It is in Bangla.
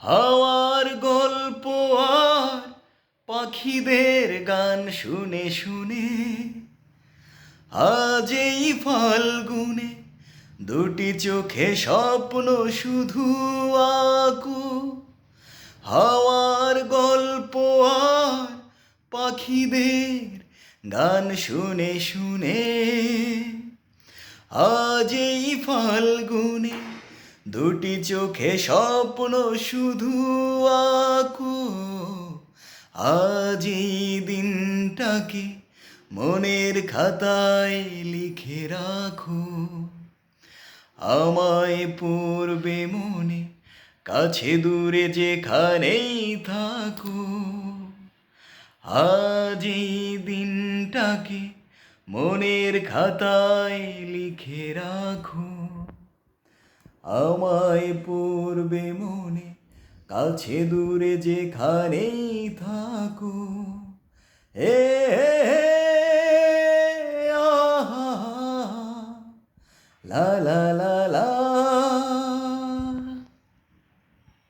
হাওয়ার গল্প আর পাখিদের গান শুনে শুনে আজ এই ফাল্গুনে দুটি চোখে স্বপ্ন শুধু আঁকো। হাওয়ার গল্প আর পাখিদের গান শুনে শুনে আজ এই ফাল্গুনে দুটি চোখে স্বপ্ন শুধু আঁকো। আজ এই দিনটাকে মনের খাতায় লিখে রাখো। আমায় পড়বে মনে, কাছে দূরে যেখানেই থাকো। আজ এই দিনটাকে মনের খাতায় লিখে রাখো। আমায় পড়বে মনে, কাছে দূরে যেখানেই থাকো। এ আহা লা লা লা লা